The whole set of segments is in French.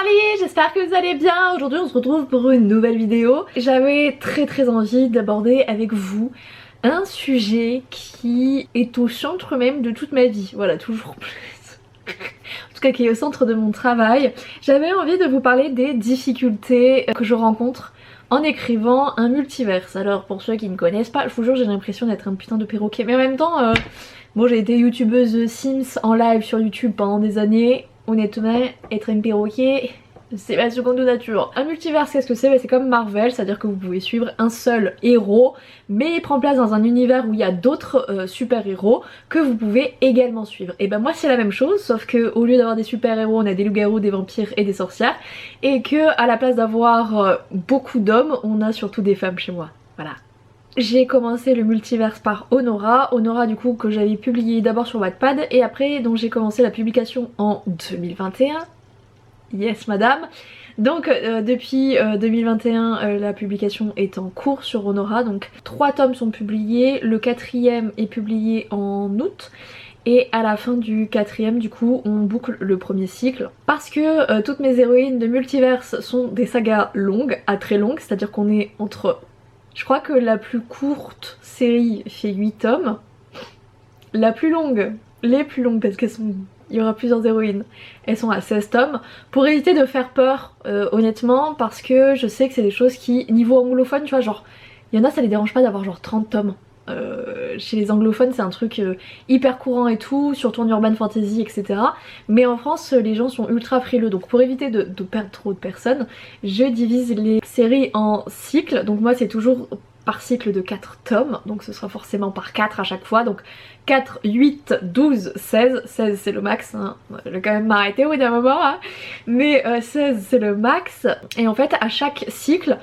Charlie, j'espère que vous allez bien. Aujourd'hui on se retrouve pour une nouvelle vidéo. J'avais très envie d'aborder avec vous un sujet qui est au centre même de toute ma vie. Voilà, toujours plus. En tout cas qui est au centre de mon travail. J'avais envie de vous parler des difficultés que je rencontre en écrivant un multiverse. Alors pour ceux qui ne connaissent pas, je vous jure j'ai l'impression d'être un putain de perroquet. Mais en même temps, bon j'ai été youtubeuse Sims en live sur YouTube pendant des années. Honnêtement, être un perroquet, c'est ma seconde nature. Un multiverse, qu'est-ce que c'est? C'est comme Marvel, c'est-à-dire que vous pouvez suivre un seul héros, mais il prend place dans un univers où il y a d'autres super-héros que vous pouvez également suivre. Et ben moi c'est la même chose, sauf que au lieu d'avoir des super-héros, on a des loups-garous, des vampires et des sorcières, et que à la place d'avoir beaucoup d'hommes, on a surtout des femmes chez moi. Voilà. J'ai commencé le multiverse par Honora, Honora du coup que j'avais publié d'abord sur Wattpad et après donc j'ai commencé la publication en 2021. Yes madame. Donc depuis 2021 la publication est en cours sur Honora, donc 3 tomes sont publiés, le 4e est publié en août. Et à la fin du 4e du coup on boucle le premier cycle parce que toutes mes héroïnes de multiverse sont des sagas longues à très longues, c'est à dire qu'on est entre... Je crois que la plus courte série fait 8 tomes. La plus longue, les plus longues parce qu'elles sont... Il y aura plusieurs héroïnes. Elles sont à 16 tomes. Pour éviter de faire peur, honnêtement, parce que je sais que c'est des choses qui, niveau anglophone, tu vois, genre... Il y en a, ça les dérange pas d'avoir genre 30 tomes. Chez les anglophones c'est un truc hyper courant et tout, surtout en urban fantasy etc. Mais en France les gens sont ultra frileux, donc pour éviter de perdre trop de personnes, je divise les séries en cycles. Donc moi c'est toujours par cycle de 4 tomes, donc ce sera forcément par 4 à chaque fois, donc 4, 8, 12, 16, 16 c'est le max, hein. Je vais quand même m'arrêter au bout d'un moment, hein. Mais 16 c'est le max, et en fait à chaque cycle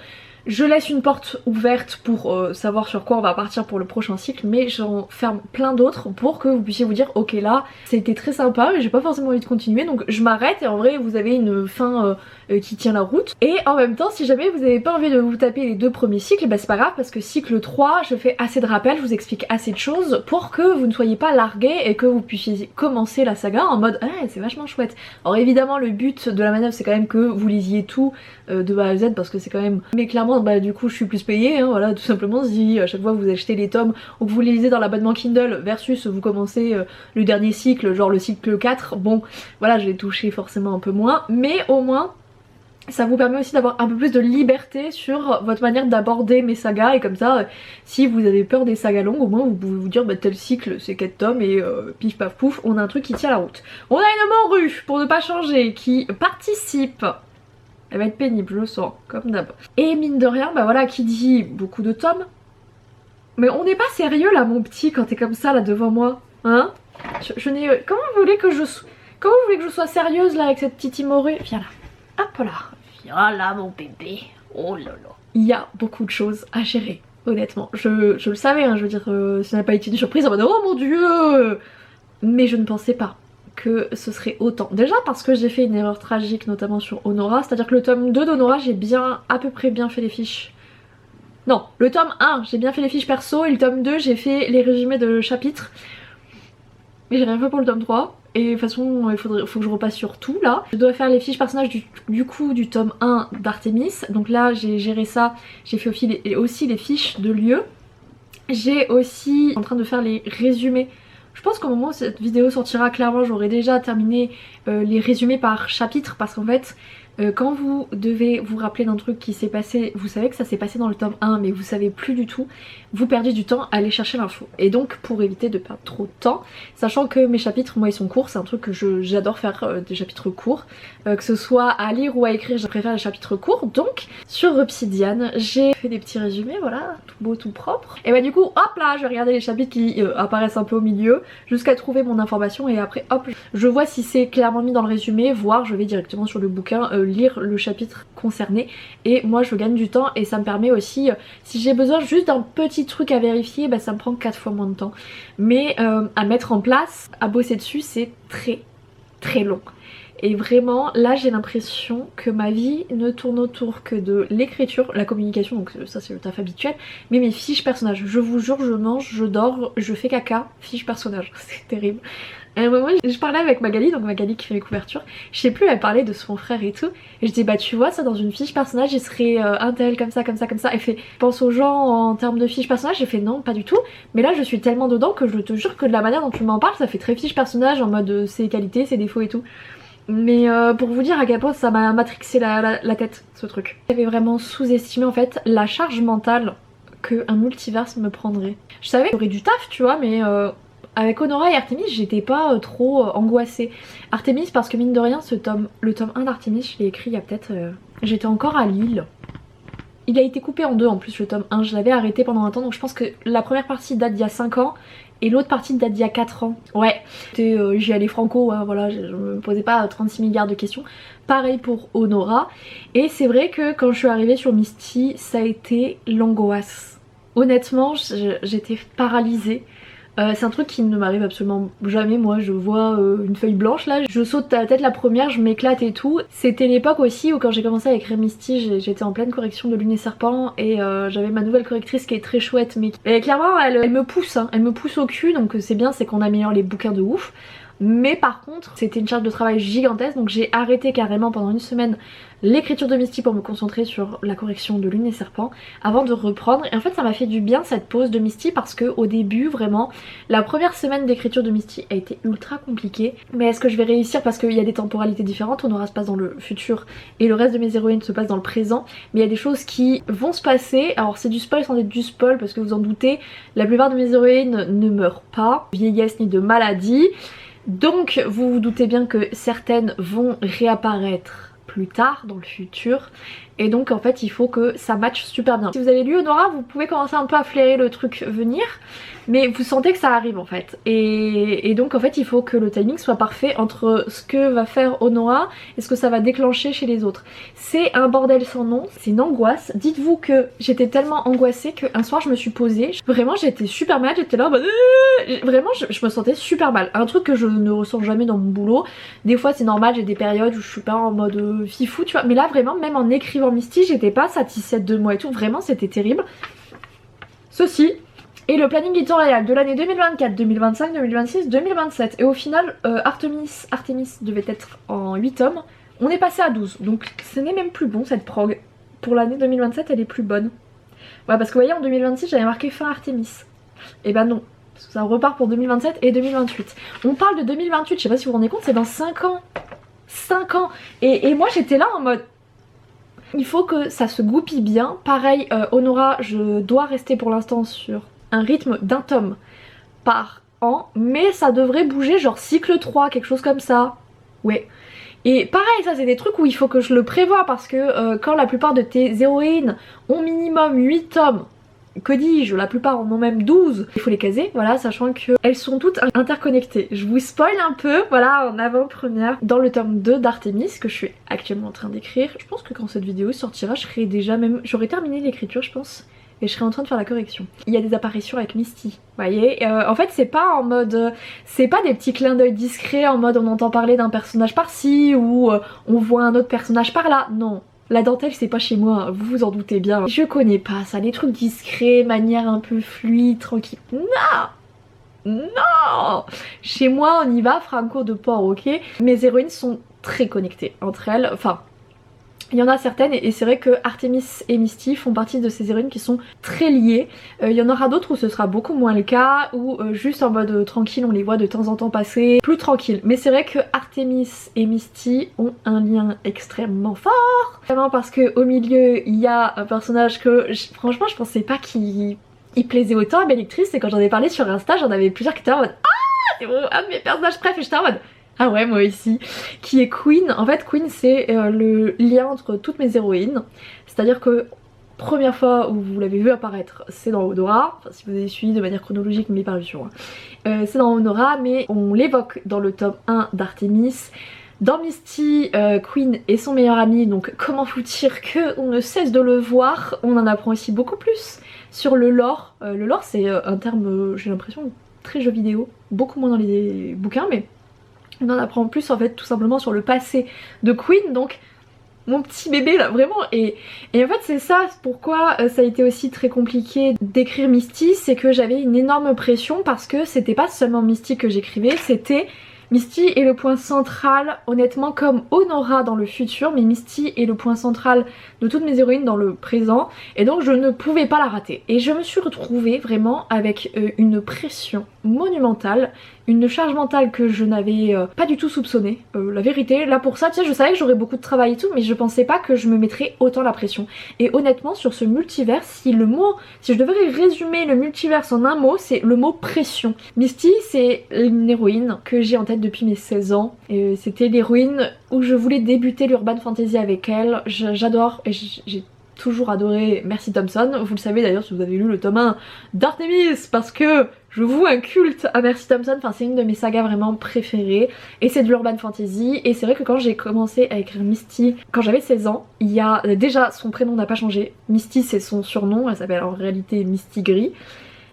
je laisse une porte ouverte pour savoir sur quoi on va partir pour le prochain cycle, mais j'en ferme plein d'autres pour que vous puissiez vous dire ok là c'était très sympa mais j'ai pas forcément envie de continuer, donc je m'arrête et en vrai vous avez une fin qui tient la route. Et en même temps si jamais vous avez pas envie de vous taper les 2 premiers cycles, bah c'est pas grave parce que cycle 3 je fais assez de rappels, je vous explique assez de choses pour que vous ne soyez pas largués et que vous puissiez commencer la saga en mode ah c'est vachement chouette. Alors évidemment le but de la manœuvre c'est quand même que vous lisiez tout de A à Z parce que c'est quand même... Mais clairement bah du coup je suis plus payée, hein, voilà tout simplement. Si à chaque fois vous achetez les tomes ou que vous les lisez dans l'abonnement Kindle versus vous commencez le dernier cycle, genre le cycle 4, bon voilà je vais toucher forcément un peu moins, mais au moins ça vous permet aussi d'avoir un peu plus de liberté sur votre manière d'aborder mes sagas, et comme ça si vous avez peur des sagas longues au moins vous pouvez vous dire bah tel cycle c'est 4 tomes et pif paf pouf on a un truc qui tient la route. On a une morue pour ne pas changer qui participe. Elle va être pénible, je le sens, comme d'hab. Et mine de rien, bah voilà, qui dit beaucoup de tomes. Mais on n'est pas sérieux là, mon petit, quand t'es comme ça là devant moi, hein? Je n'ai... Comment vous voulez que je sois sérieuse là avec cette petite morue? Viens là, hop là, viens là mon bébé. Oh là là. Il y a beaucoup de choses à gérer, honnêtement. Je le savais, hein, je veux dire, ça n'a pas été une surprise en mode oh mon dieu. Mais je ne pensais pas que ce serait autant. Déjà parce que j'ai fait une erreur tragique notamment sur Honora, c'est à dire que le tome 2 d'Honora j'ai bien à peu près bien fait les fiches. Non, le tome 1 j'ai bien fait les fiches perso et le tome 2 j'ai fait les résumés de chapitres. Mais j'ai rien fait pour le tome 3 et de toute façon il faut que je repasse sur tout là. Je dois faire les fiches personnages du coup du tome 1 d'Artemis, donc là j'ai géré ça, j'ai fait aussi les fiches de lieu. J'ai aussi en train de faire les résumés. Je pense qu'au moment où cette vidéo sortira, clairement j'aurai déjà terminé les résumés par chapitre, parce qu'en fait quand vous devez vous rappeler d'un truc qui s'est passé, vous savez que ça s'est passé dans le tome 1 mais vous savez plus du tout, vous perdez du temps à aller chercher l'info. Et donc pour éviter de perdre trop de temps, sachant que mes chapitres moi ils sont courts, c'est un truc que j'adore faire, des chapitres courts, que ce soit à lire ou à écrire je préfère les chapitres courts. Donc sur Obsidian j'ai fait des petits résumés, voilà, tout beau tout propre. Et bah du coup hop là je vais regarder les chapitres qui apparaissent un peu au milieu jusqu'à trouver mon information, et après hop je vois si c'est clairement mis dans le résumé, voire je vais directement sur le bouquin lire le chapitre concerné, et moi je gagne du temps et ça me permet aussi si j'ai besoin juste d'un petit truc à vérifier, bah ça me prend 4 fois moins de temps, mais à mettre en place, à bosser dessus c'est très long. Et vraiment là j'ai l'impression que ma vie ne tourne autour que de l'écriture, la communication, donc ça c'est le taf habituel, mais mes fiches personnages, je vous jure je mange, je dors, je fais caca, fiches personnages, c'est terrible. À un moment je parlais avec Magali, donc Magali qui fait les couvertures, je sais plus, elle parlait de son frère et tout, et je dis bah tu vois ça dans une fiche personnage il serait un tel comme ça comme ça comme ça, elle fait pense aux gens en termes de fiche personnage, j'ai fait non pas du tout, mais là je suis tellement dedans que je te jure que de la manière dont tu m'en parles ça fait très fiche personnage en mode ses qualités, ses défauts et tout. Mais pour vous dire à quel point ça m'a matrixé la tête ce truc. J'avais vraiment sous-estimé en fait la charge mentale qu'un multiverse me prendrait. Je savais que j'aurais du taf tu vois mais avec Honora et Artemis j'étais pas trop angoissée. Artemis parce que mine de rien le tome 1 d'Artemis je l'ai écrit il y a peut-être... J'étais encore à Lille. Il a été coupé en deux en plus le tome 1, je l'avais arrêté pendant un temps donc je pense que la première partie date d'il y a 5 ans et l'autre partie date d'il y a 4 ans. Ouais, j'y allais franco, hein, voilà, je me posais pas 36 milliards de questions. Pareil pour Honora. Et c'est vrai que quand je suis arrivée sur Misty, ça a été l'angoisse. Honnêtement, j'étais paralysée. C'est un truc qui ne m'arrive absolument jamais, moi je vois une feuille blanche là, je saute à la tête la première, je m'éclate et tout. C'était l'époque aussi où quand j'ai commencé à écrire Misty, j'étais en pleine correction de Lune et Serpent et j'avais ma nouvelle correctrice qui est très chouette mais clairement elle me pousse, hein, elle me pousse au cul donc c'est bien, c'est qu'on améliore les bouquins de ouf. Mais par contre c'était une charge de travail gigantesque donc j'ai arrêté carrément pendant une semaine l'écriture de Misty pour me concentrer sur la correction de Lune et Serpent avant de reprendre. Et en fait ça m'a fait du bien cette pause de Misty parce que au début vraiment la première semaine d'écriture de Misty a été ultra compliquée. Mais est-ce que je vais réussir parce qu'il y a des temporalités différentes, Honora se passe dans le futur et le reste de mes héroïnes se passe dans le présent. Mais il y a des choses qui vont se passer, alors c'est du spoil sans être du spoil parce que vous en doutez, la plupart de mes héroïnes ne meurent pas, vieillesse ni de maladie. Donc vous vous doutez bien que certaines vont réapparaître plus tard dans le futur et donc en fait il faut que ça matche super bien. Si vous avez lu Honora vous pouvez commencer un peu à flairer le truc venir mais vous sentez que ça arrive en fait et donc en fait il faut que le timing soit parfait entre ce que va faire Honora et ce que ça va déclencher chez les autres. C'est un bordel sans nom, c'est une angoisse. Dites-vous que j'étais tellement angoissée qu'un soir je me suis posée, vraiment j'étais super mal, j'étais là en mode vraiment je me sentais super mal, un truc que je ne ressens jamais dans mon boulot. Des fois c'est normal, j'ai des périodes où je suis pas en mode fifou tu vois, mais là vraiment même en écrivant Misty j'étais pas satisfaite de moi et tout, vraiment c'était terrible. Ceci est le planning éditorial de l'année 2024, 2025, 2026, 2027 et au final Artemis devait être en 8 tomes, on est passé à 12 donc ce n'est même plus bon cette prog. Pour l'année 2027 elle est plus bonne. Ouais parce que vous voyez en 2026 j'avais marqué fin Artemis, et ben non. Ça repart pour 2027 et 2028. On parle de 2028, je sais pas si vous vous rendez compte, c'est dans 5 ans. 5 ans. Et moi j'étais là en mode... Il faut que ça se goupille bien. Pareil, Honora, je dois rester pour l'instant sur un rythme d'un tome par an. Mais ça devrait bouger genre cycle 3, quelque chose comme ça. Ouais. Et pareil, ça c'est des trucs où il faut que je le prévoie parce que quand la plupart de tes héroïnes ont minimum 8 tomes, que dis-je, la plupart en ont même 12, il faut les caser, voilà, sachant qu'elles sont toutes interconnectées. Je vous spoil un peu, voilà, en avant-première, dans le tome 2 d'Artemis, que je suis actuellement en train d'écrire. Je pense que quand cette vidéo sortira, j'aurai terminé l'écriture, je pense, et je serai en train de faire la correction. Il y a des apparitions avec Misty, vous voyez, en fait c'est pas en mode... c'est pas des petits clins d'œil discrets en mode on entend parler d'un personnage par-ci, ou on voit un autre personnage par-là, non. La dentelle c'est pas chez moi, vous vous en doutez bien. Je connais pas ça, les trucs discrets, manière un peu fluide, tranquille. Non! Non! Chez moi on y va, franco de porc, ok? Mes héroïnes sont très connectées entre elles, enfin... Il y en a certaines et c'est vrai que Artemis et Misty font partie de ces héroïnes qui sont très liées. Il y en aura d'autres où ce sera beaucoup moins le cas, où juste en mode tranquille on les voit de temps en temps passer, plus tranquille. Mais c'est vrai que Artemis et Misty ont un lien extrêmement fort. Vraiment parce que au milieu il y a un personnage que franchement je pensais pas qu'il plaisait autant à mes lectrices et quand j'en ai parlé sur Insta j'en avais plusieurs qui étaient en mode ah c'est un de mes personnages préférés et j'étais en mode ah ouais moi ici, qui est Queen. En fait Queen c'est le lien entre toutes mes héroïnes, c'est à dire que première fois où vous l'avez vu apparaître c'est dans Honora, enfin si vous avez suivi de manière chronologique mes parutions, c'est dans Honora mais on l'évoque dans le tome 1 d'Artemis. Dans Misty, Queen est son meilleur ami, donc comment vous dire qu'on ne cesse de le voir. On en apprend aussi beaucoup plus sur le lore. Le lore c'est un terme, j'ai l'impression, très jeu vidéo, beaucoup moins dans les bouquins mais on en apprend plus en fait tout simplement sur le passé de Queen, donc mon petit bébé là, vraiment. Et en fait c'est ça pourquoi ça a été aussi très compliqué d'écrire Misty, c'est que j'avais une énorme pression parce que c'était pas seulement Misty que j'écrivais, c'était Misty est le point central, honnêtement, comme Honora dans le futur, mais Misty est le point central de toutes mes héroïnes dans le présent, et donc je ne pouvais pas la rater. Et je me suis retrouvée vraiment avec une pression monumentale, une charge mentale que je n'avais pas du tout soupçonnée. La vérité, là pour ça, tu sais, je savais que j'aurais beaucoup de travail et tout, mais je pensais pas que je me mettrais autant la pression. Et honnêtement, sur ce multivers, si je devrais résumer le multivers en un mot, c'est le mot pression. Misty, c'est une héroïne que j'ai en tête depuis mes 16 ans. C'était l'héroïne où je voulais débuter l'urban fantasy avec elle. J'adore et j'ai toujours adoré Mercy Thompson. Vous le savez d'ailleurs si vous avez lu le tome 1 d'Artemis, parce que je voue un culte à Mercy Thompson. Enfin, c'est une de mes sagas vraiment préférées et c'est de l'urban fantasy. Et c'est vrai que quand j'ai commencé à écrire Misty quand j'avais 16 ans, il y a déjà, son prénom n'a pas changé. Misty, c'est son surnom, elle s'appelle en réalité Misty Gris.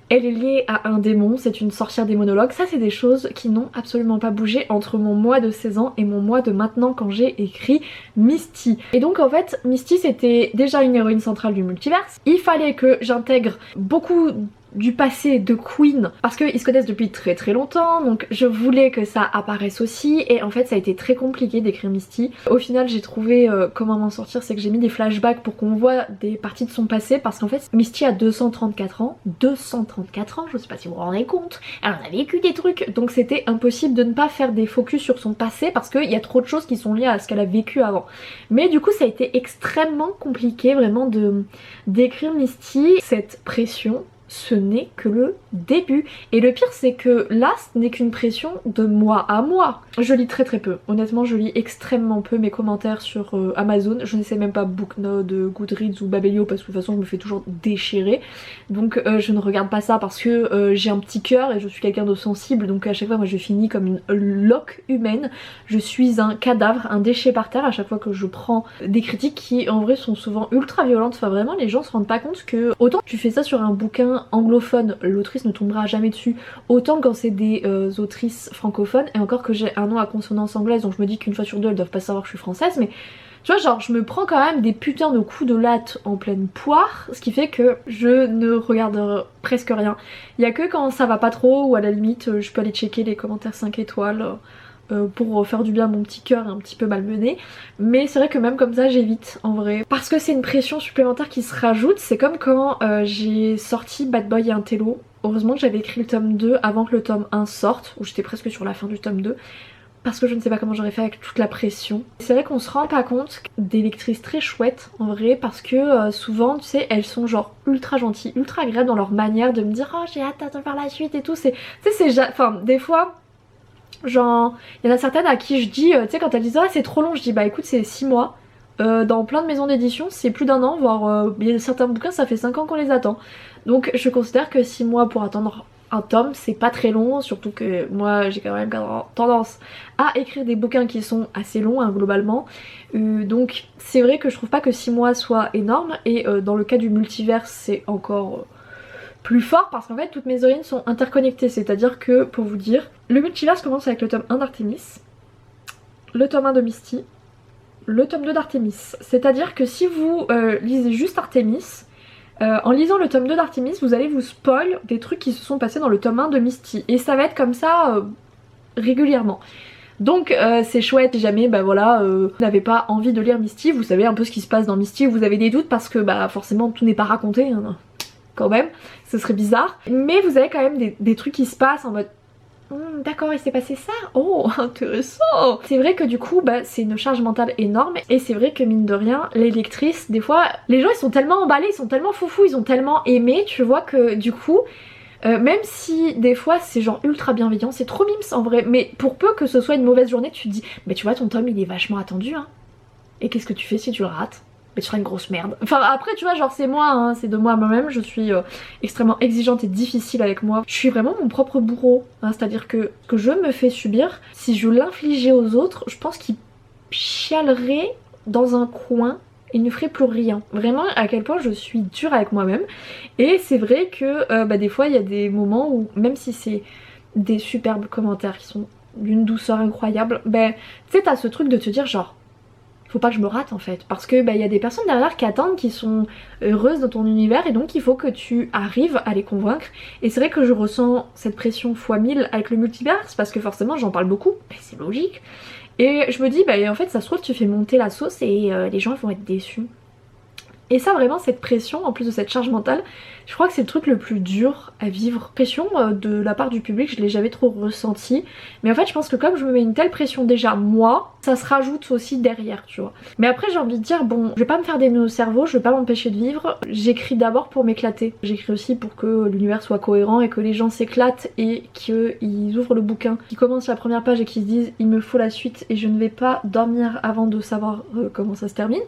Elle est liée à un démon, c'est une sorcière démonologue. Ça, c'est des choses qui n'ont absolument pas bougé entre mon mois de 16 ans et mon mois de maintenant quand j'ai écrit Misty. Et donc en fait, Misty c'était déjà une héroïne centrale du multiverse. Il fallait que j'intègre beaucoup du passé de Queen parce qu'ils se connaissent depuis très très longtemps, donc je voulais que ça apparaisse aussi. Et en fait ça a été très compliqué d'écrire Misty. Au final j'ai trouvé comment m'en sortir, c'est que j'ai mis des flashbacks pour qu'on voit des parties de son passé, parce qu'en fait Misty a 234 ans, je sais pas si vous vous rendez compte, elle en a vécu des trucs, donc c'était impossible de ne pas faire des focus sur son passé parce qu'il y a trop de choses qui sont liées à ce qu'elle a vécu avant. Mais du coup ça a été extrêmement compliqué vraiment d'écrire Misty. Cette pression, ce n'est que le début. Et le pire c'est que là ce n'est qu'une pression de mois à mois. Je lis très très peu, honnêtement je lis extrêmement peu mes commentaires sur Amazon. Je ne sais même pas Booknode, Goodreads ou Babelio parce que de toute façon je me fais toujours déchirer. Donc je ne regarde pas ça parce que j'ai un petit cœur et je suis quelqu'un de sensible. Donc à chaque fois moi je finis comme une loque humaine. Je suis un cadavre, un déchet par terre à chaque fois que je prends des critiques qui en vrai sont souvent ultra violentes. Enfin vraiment les gens se rendent pas compte que autant tu fais ça sur un bouquin anglophone, l'autrice ne tombera jamais dessus, autant quand c'est des autrices francophones, et encore que j'ai un nom à consonance anglaise donc je me dis qu'une fois sur deux elles doivent pas savoir que je suis française, mais tu vois genre je me prends quand même des putains de coups de latte en pleine poire, ce qui fait que je ne regarde presque rien. Il y a que quand ça va pas trop ou à la limite je peux aller checker les commentaires 5 étoiles pour faire du bien à mon petit cœur un petit peu malmené. Mais c'est vrai que même comme ça j'évite en vrai, parce que c'est une pression supplémentaire qui se rajoute. C'est comme quand j'ai sorti Bad Boy et un Télo. Heureusement que j'avais écrit le tome 2 avant que le tome 1 sorte, où j'étais presque sur la fin du tome 2, parce que je ne sais pas comment j'aurais fait avec toute la pression. C'est vrai qu'on se rend pas compte des lectrices très chouettes en vrai, parce que souvent tu sais elles sont genre ultra gentilles, ultra agréables dans leur manière de me dire oh j'ai hâte de voir la suite et tout. C'est enfin des fois genre, il y en a certaines à qui je dis, tu sais quand elles disent ah c'est trop long, je dis bah écoute c'est 6 mois. Dans plein de maisons d'édition c'est plus d'un an, voire il y a certains bouquins ça fait 5 ans qu'on les attend. Donc je considère que 6 mois pour attendre un tome c'est pas très long, surtout que moi j'ai quand même tendance à écrire des bouquins qui sont assez longs hein, globalement. Donc c'est vrai que je trouve pas que 6 mois soit énorme, et dans le cas du multivers c'est encore plus fort parce qu'en fait toutes mes héroïnes sont interconnectées, c'est-à-dire que pour vous dire, le multivers commence avec le tome 1 d'Artemis, le tome 1 de Misty, le tome 2 d'Artemis. C'est-à-dire que si vous lisez juste Artemis, en lisant le tome 2 d'Artemis, vous allez vous spoil des trucs qui se sont passés dans le tome 1 de Misty. Et ça va être comme ça régulièrement. Donc c'est chouette si jamais bah voilà, vous n'avez pas envie de lire Misty, vous savez un peu ce qui se passe dans Misty, vous avez des doutes parce que bah forcément tout n'est pas raconté hein, quand même, ce serait bizarre. Mais vous avez quand même des trucs qui se passent en mode d'accord il s'est passé ça, oh intéressant. C'est vrai que du coup bah c'est une charge mentale énorme, et c'est vrai que mine de rien les lectrices des fois les gens ils sont tellement emballés, ils sont tellement foufous, ils ont tellement aimé, tu vois que du coup même si des fois c'est genre ultra bienveillant, c'est trop mimes en vrai, mais pour peu que ce soit une mauvaise journée tu te dis mais tu vois ton tome il est vachement attendu hein, et qu'est-ce que tu fais si tu le rates? Mais tu seras une grosse merde. Enfin après tu vois genre c'est moi hein, c'est de moi à moi-même, je suis extrêmement exigeante et difficile avec moi. Je suis vraiment mon propre bourreau hein, c'est à dire que je me fais subir, si je l'infligeais aux autres je pense qu'ils chialeraient dans un coin et ne feraient plus rien. Vraiment à quel point je suis dure avec moi-même. Et c'est vrai que bah, des fois il y a des moments où même si c'est des superbes commentaires qui sont d'une douceur incroyable, ben tu sais t'as ce truc de te dire genre faut pas que je me rate en fait, parce que bah, y a des personnes derrière qui attendent, qui sont heureuses dans ton univers, et donc il faut que tu arrives à les convaincre. Et c'est vrai que je ressens cette pression fois 1000 avec le multiverse, parce que forcément j'en parle beaucoup, mais c'est logique. Et je me dis bah en fait ça se trouve tu fais monter la sauce et les gens vont être déçus. Et ça vraiment, cette pression, en plus de cette charge mentale, je crois que c'est le truc le plus dur à vivre. Pression de la part du public, je l'ai jamais trop ressenti. Mais en fait je pense que comme je me mets une telle pression déjà moi, ça se rajoute aussi derrière, tu vois. Mais après j'ai envie de dire, bon, je vais pas me faire des nœuds au cerveau, je vais pas m'empêcher de vivre. J'écris d'abord pour m'éclater. J'écris aussi pour que l'univers soit cohérent et que les gens s'éclatent et qu'ils ouvrent le bouquin, qu'ils commencent la première page et qu'ils se disent il me faut la suite et je ne vais pas dormir avant de savoir comment ça se termine.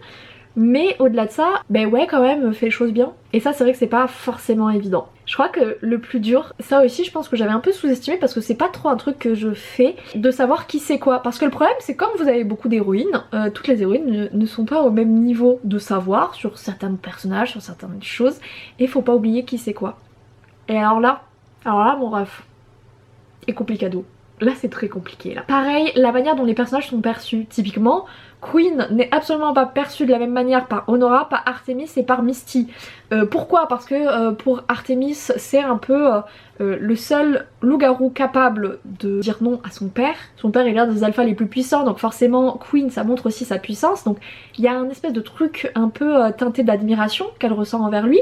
Mais au-delà de ça, ben ouais quand même, fais les choses bien. Et ça c'est vrai que c'est pas forcément évident. Je crois que le plus dur, ça aussi je pense que j'avais un peu sous-estimé parce que c'est pas trop un truc que je fais, de savoir qui c'est quoi. Parce que le problème c'est comme vous avez beaucoup d'héroïnes, toutes les héroïnes ne sont pas au même niveau de savoir sur certains personnages, sur certaines choses. Et faut pas oublier qui c'est quoi. Et alors là mon ref, est complicado. Là c'est très compliqué là. Pareil, la manière dont les personnages sont perçus. Typiquement, Queen n'est absolument pas perçue de la même manière par Honora, par Artemis et par Misty. Pourquoi? Parce que pour Artemis c'est un peu le seul loup-garou capable de dire non à son père. Son père est l'un des alphas les plus puissants, donc forcément Queen ça montre aussi sa puissance. Donc il y a un espèce de truc un peu teinté d'admiration qu'elle ressent envers lui.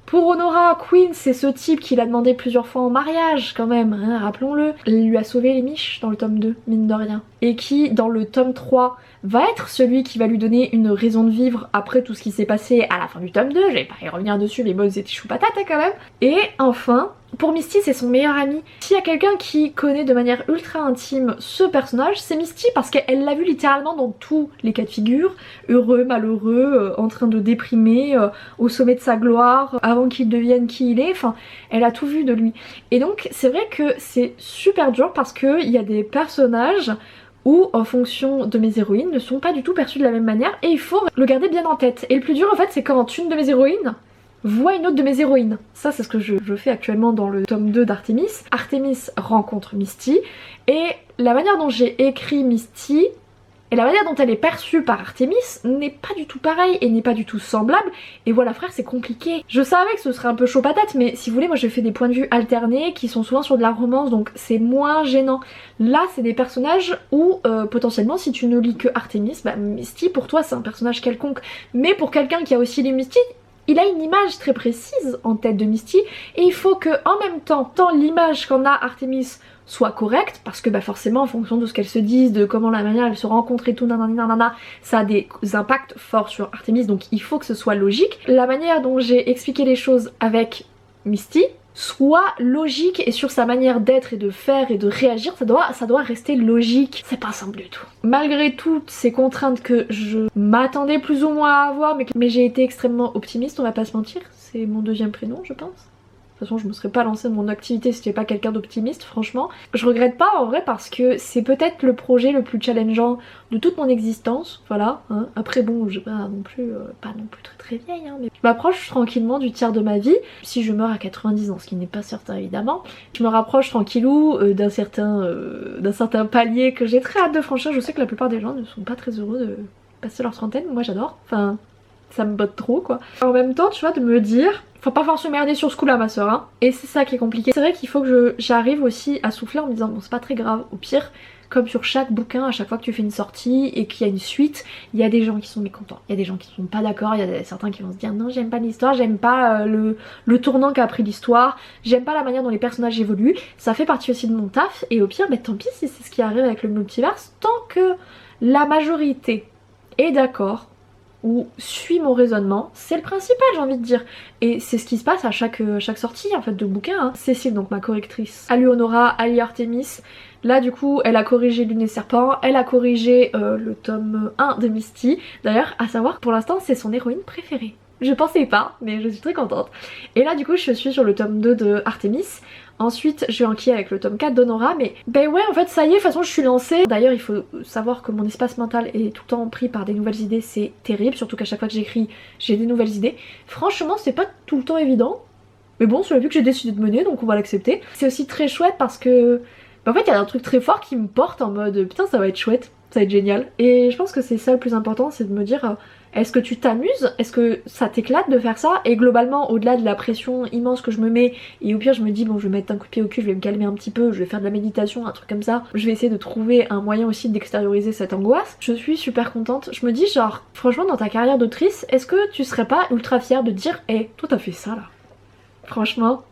Pour Honora, Queen c'est ce type qui l'a demandé plusieurs fois en mariage quand même, hein, rappelons-le. Elle lui a sauvé les miches dans le tome 2, mine de rien. Et qui dans le tome 3 va être celui qui va lui donner une raison de vivre après tout ce qui s'est passé à la fin du tome 2. Je vais pas y revenir dessus, mais bon c'était chou patate quand même. Et enfin, pour Misty c'est son meilleur ami. S'il y a quelqu'un qui connaît de manière ultra intime ce personnage, c'est Misty parce qu'elle l'a vu littéralement dans tous les cas de figure. Heureux, malheureux, en train de déprimer, au sommet de sa gloire, avant qu'il devienne qui il est. Enfin, elle a tout vu de lui. Et donc c'est vrai que c'est super dur parce qu'il y a des personnages où en fonction de mes héroïnes ne sont pas du tout perçues de la même manière et il faut le garder bien en tête. Et le plus dur en fait c'est quand une de mes héroïnes voit une autre de mes héroïnes. Ça c'est ce que je fais actuellement dans le tome 2 d'Artemis. Artemis rencontre Misty et la manière dont j'ai écrit Misty et la manière dont elle est perçue par Artemis n'est pas du tout pareille et n'est pas du tout semblable. Et voilà frère, c'est compliqué. Je savais que ce serait un peu chaud patate, mais si vous voulez, moi je fais des points de vue alternés qui sont souvent sur de la romance, donc c'est moins gênant. Là c'est des personnages où potentiellement si tu ne lis que Artemis, bah Misty pour toi c'est un personnage quelconque. Mais pour quelqu'un qui a aussi lu Misty, il a une image très précise en tête de Misty et il faut que en même temps, tant l'image qu'en a Artemis soit correcte, parce que bah forcément en fonction de ce qu'elles se disent, de comment la manière elles se rencontrent et tout, nanana, ça a des impacts forts sur Artemis, donc il faut que ce soit logique. La manière dont j'ai expliqué les choses avec Misty soit logique et sur sa manière d'être et de faire et de réagir, ça doit rester logique. C'est pas simple du tout. Malgré toutes ces contraintes que je m'attendais plus ou moins à avoir, mais j'ai été extrêmement optimiste, on va pas se mentir, c'est mon deuxième prénom je pense. De toute façon je me serais pas lancée dans mon activité si j'étais pas quelqu'un d'optimiste franchement. Je regrette pas en vrai parce que c'est peut-être le projet le plus challengeant de toute mon existence, voilà. Hein. Après bon, je pas non plus très vieille, hein, mais je m'approche tranquillement du tiers de ma vie. Si je meurs à 90 ans, ce qui n'est pas certain évidemment, je me rapproche tranquillou d'un certain palier que j'ai très hâte de franchir. Je sais que la plupart des gens ne sont pas très heureux de passer leur trentaine, moi j'adore, enfin ça me botte trop quoi. En même temps tu vois de me dire faut pas falloir se merder sur ce coup là ma soeur hein. Et c'est ça qui est compliqué. C'est vrai qu'il faut que j'arrive aussi à souffler en me disant bon c'est pas très grave, au pire comme sur chaque bouquin, à chaque fois que tu fais une sortie et qu'il y a une suite, il y a des gens qui sont mécontents, il y a des gens qui sont pas d'accord, il y a certains qui vont se dire non j'aime pas l'histoire, j'aime pas le tournant qu'a pris l'histoire, j'aime pas la manière dont les personnages évoluent, ça fait partie aussi de mon taf et au pire bah tant pis si c'est ce qui arrive avec le multiverse, tant que la majorité est d'accord ou suit mon raisonnement, c'est le principal j'ai envie de dire. Et c'est ce qui se passe à chaque sortie en fait de bouquin. Hein. Cécile, donc ma correctrice, a lu Honora, a lu Artemis. Là du coup elle a corrigé Lune et Serpent, elle a corrigé le tome 1 de Misty. D'ailleurs à savoir que pour l'instant c'est son héroïne préférée. Je pensais pas mais je suis très contente. Et là du coup je suis sur le tome 2 de Artemis. Ensuite je vais enquiller avec le tome 4 d'Honora, mais ben ouais en fait ça y est, de toute façon je suis lancée. D'ailleurs il faut savoir que mon espace mental est tout le temps pris par des nouvelles idées, c'est terrible, surtout qu'à chaque fois que j'écris j'ai des nouvelles idées. Franchement c'est pas tout le temps évident, mais bon c'est la vie que j'ai décidé de mener donc on va l'accepter. C'est aussi très chouette parce que en fait il y a un truc très fort qui me porte en mode putain ça va être chouette, ça va être génial. Et je pense que c'est ça le plus important, c'est de me dire est-ce que tu t'amuses, est-ce que ça t'éclate de faire ça, et globalement au-delà de la pression immense que je me mets, et au pire je me dis bon je vais mettre un coup de pied au cul, je vais me calmer un petit peu, je vais faire de la méditation, un truc comme ça, je vais essayer de trouver un moyen aussi d'extérioriser cette angoisse. Je suis super contente, je me dis genre franchement dans ta carrière d'autrice, est-ce que tu serais pas ultra fière de dire hey, toi t'as fait ça là, franchement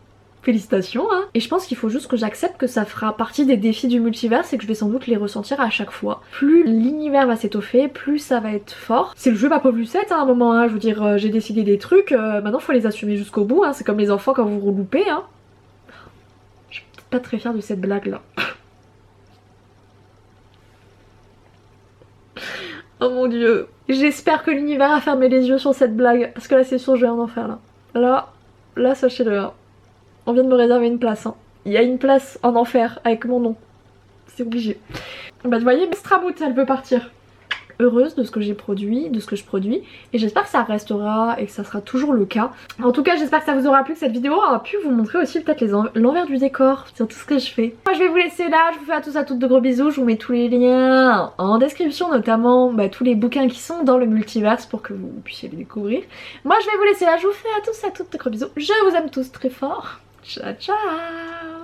félicitations hein. Et je pense qu'il faut juste que j'accepte que ça fera partie des défis du multivers et que je vais sans doute les ressentir à chaque fois. Plus l'univers va s'étoffer, plus ça va être fort. C'est le jeu Papa plus 7 hein, à un moment, hein. Je veux dire j'ai décidé des trucs, maintenant faut les assumer jusqu'au bout, hein. C'est comme les enfants quand vous vous loupez hein. Je suis peut-être pas très fière de cette blague là. Oh mon dieu. J'espère que l'univers a fermé les yeux sur cette blague, parce que là c'est sûr je vais en enfer là. Là sachez-le hein. On vient de me réserver une place hein. Il y a une place en enfer avec mon nom. C'est obligé. Bah vous voyez, Stramout elle veut partir. Heureuse de ce que j'ai produit, de ce que je produis, et j'espère que ça restera et que ça sera toujours le cas. En tout cas j'espère que ça vous aura plu, que cette vidéo aura pu vous montrer aussi peut-être l'envers du décor sur tout ce que je fais. Moi je vais vous laisser là, je vous fais à tous de gros bisous, je vous mets tous les liens en description, notamment tous les bouquins qui sont dans le multiverse pour que vous puissiez les découvrir. Moi je vais vous laisser là, je vous fais à tous de gros bisous, je vous aime tous très fort, ciao ciao.